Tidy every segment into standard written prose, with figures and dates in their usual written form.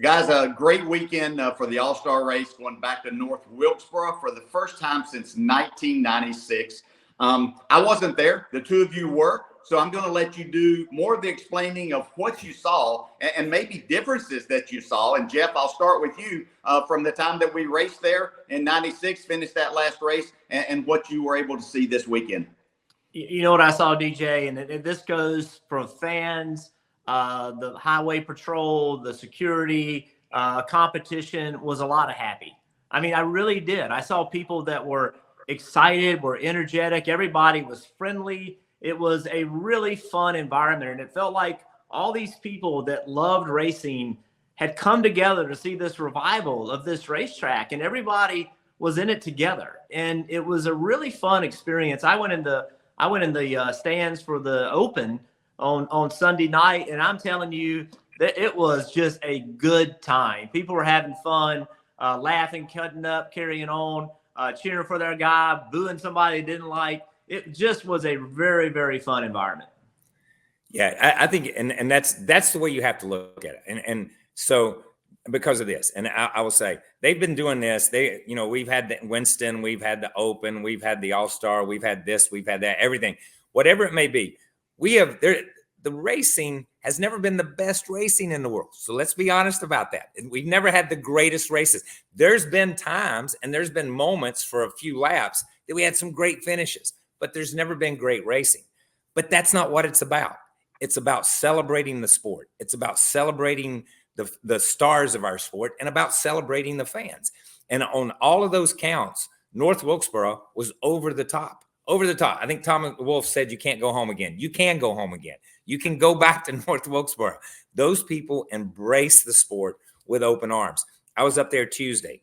Guys, a great weekend for the All-Star race, going back to North Wilkesboro for the first time since 1996. I wasn't there. The two of you were. So I'm going to let you do more of the explaining of what you saw and maybe differences that you saw. And Jeff, I'll start with you from the time that we raced there in 96, finished that last race, and what you were able to see this weekend. You know what I saw, DJ, and this goes from fans, the highway patrol, the security, competition was a lot of happy. I mean, I really did. I saw people that were excited, were energetic. Everybody was friendly. It was a really fun environment, and it felt like all these people that loved racing had come together to see this revival of this racetrack, and everybody was in it together. And it was a really fun experience. I went in the stands for the Open on Sunday night, and I'm telling you that it was just a good time. People were having fun, laughing, cutting up, carrying on, cheering for their guy, booing somebody they didn't like. It just was a very, very fun environment. Yeah, I think, and that's the way you have to look at it. And so because of this, and I will say they've been doing this. We've had the Winston, we've had the Open, we've had the All-Star, we've had this, we've had that, everything, whatever it may be. The racing has never been the best racing in the world. So let's be honest about that. We've never had the greatest races. There's been times and there's been moments for a few laps that we had some great finishes, but there's never been great racing. But that's not what it's about. It's about celebrating the sport. It's about celebrating the stars of our sport and about celebrating the fans. And on all of those counts, North Wilkesboro was over the top. Over the top. I think Tom Wolf said you can't go home again. You can go home again. You can go back to North Wilkesboro. Those people embrace the sport with open arms. I was up there Tuesday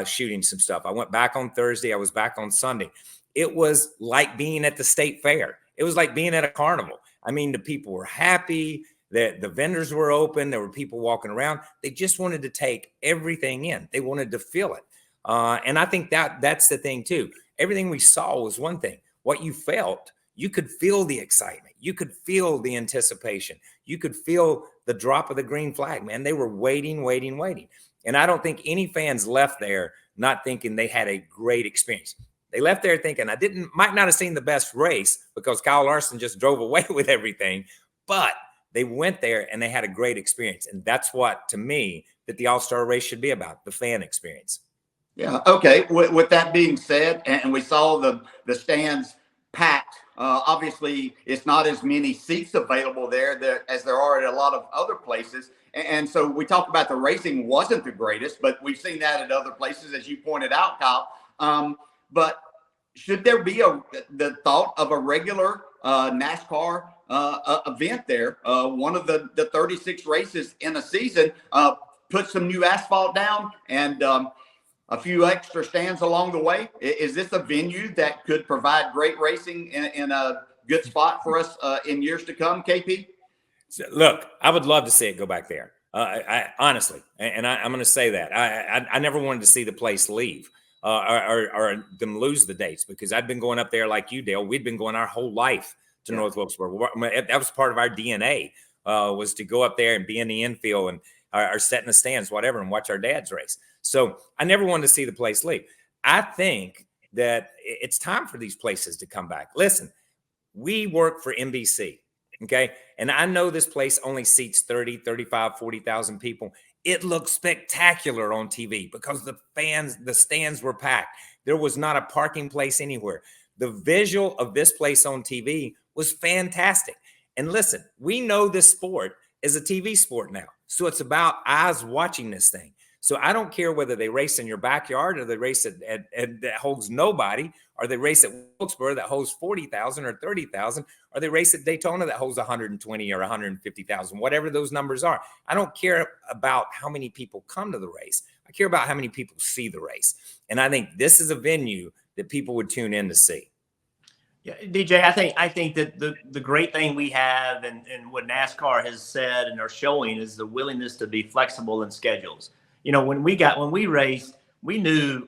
shooting some stuff. I went back on Thursday. I was back on Sunday. It was like being at the state fair. It was like being at a carnival. I mean, the people were happy. The vendors were open. There were people walking around. They just wanted to take everything in. They wanted to feel it. And I think that's the thing, too. Everything we saw was one thing. What you felt, you could feel the excitement. You could feel the anticipation. You could feel the drop of the green flag, man. They were waiting. And I don't think any fans left there not thinking they had a great experience. They left there thinking might not have seen the best race because Kyle Larson just drove away with everything, but they went there and they had a great experience. And that's what, to me, that the All-Star race should be about, the fan experience. Yeah. Okay. With that being said, and we saw the stands packed. Obviously, it's not as many seats available there as there are at a lot of other places. And so we talked about the racing wasn't the greatest, but we've seen that at other places, as you pointed out, Kyle. But should there be the thought of a regular NASCAR event there? One of the 36 races in a season, put some new asphalt down and a few extra stands along the way. Is this a venue that could provide great racing in a good spot for us in years to come, KP? So, look, I would love to see it go back there. I honestly, and I'm going to say that I never wanted to see the place leave or them lose the dates, because I'd been going up there like you, Dale. We'd been going our whole life to North Wilkesboro. That was part of our DNA, was to go up there and be in the infield and or sit in the stands, whatever, and watch our dads race. So I never wanted to see the place leave. I think that it's time for these places to come back. Listen, we work for NBC, okay? And I know this place only seats 30, 35, 40,000 people. It looked spectacular on TV because the stands were packed. There was not a parking place anywhere. The visual of this place on TV was fantastic. And listen, we know this sport is a TV sport now. So it's about eyes watching this thing. So I don't care whether they race in your backyard or they race at that holds nobody, or they race at Wilkesboro that holds 40,000 or 30,000, or they race at Daytona that holds 120 or 150,000, whatever those numbers are. I don't care about how many people come to the race. I care about how many people see the race. And I think this is a venue that people would tune in to see. Yeah, DJ, I think that the great thing we have and what NASCAR has said and are showing is the willingness to be flexible in schedules. You know, when we raced, we knew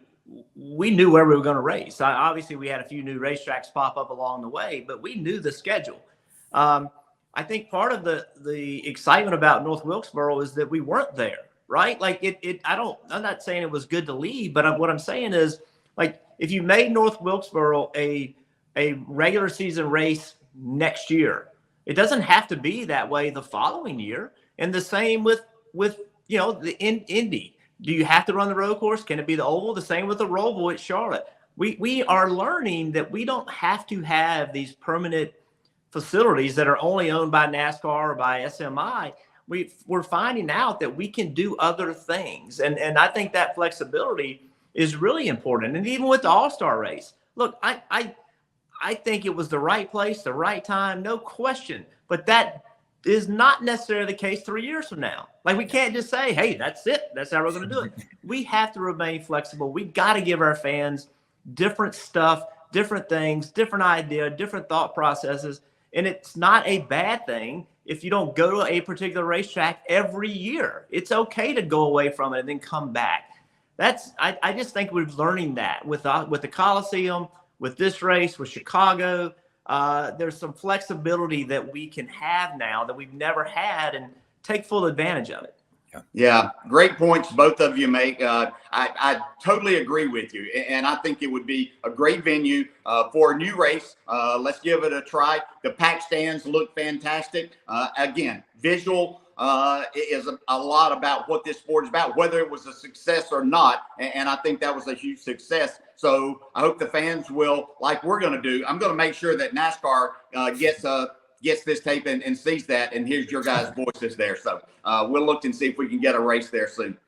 where we were going to race. Obviously, we had a few new racetracks pop up along the way, but we knew the schedule. I think part of the excitement about North Wilkesboro is that we weren't there. right? Like I'm not saying it was good to leave, but what I'm saying is, like, if you made North Wilkesboro a regular season race next year, it doesn't have to be that way the following year. And the same with the Indy. Do you have to run the road course? Can it be the oval? The same with the Roval at Charlotte. We are learning that we don't have to have these permanent facilities that are only owned by NASCAR or by SMI. We're finding out that we can do other things. And I think that flexibility is really important. And even with the All-Star race, look, I think it was the right place, the right time, no question. But that is not necessarily the case 3 years from now. Like, we can't just say, hey, that's it. That's how we're going to do it. We have to remain flexible. We got to give our fans different stuff, different things, different idea, different thought processes. And it's not a bad thing if you don't go to a particular racetrack every year. It's okay to go away from it and then come back. I just think we're learning that with the Coliseum, with this race, with Chicago. There's some flexibility that we can have now that we've never had, and take full advantage of it. Yeah, great points both of you make. I totally agree with you, and I think it would be a great venue for a new race. Let's give it a try. The pack stands look fantastic. Again, visual is a lot about what this sport is about, whether it was a success or not, and I think that was a huge success. So I hope the fans will, like we're going to do. I'm going to make sure that NASCAR gets this tape and sees that, and hears your guys' voices there. So we'll look and see if we can get a race there soon.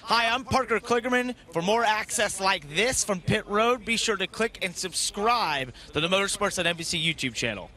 Hi, I'm Parker Kligerman. For more access like this from Pit Road, be sure to click and subscribe to the Motorsports on NBC YouTube channel.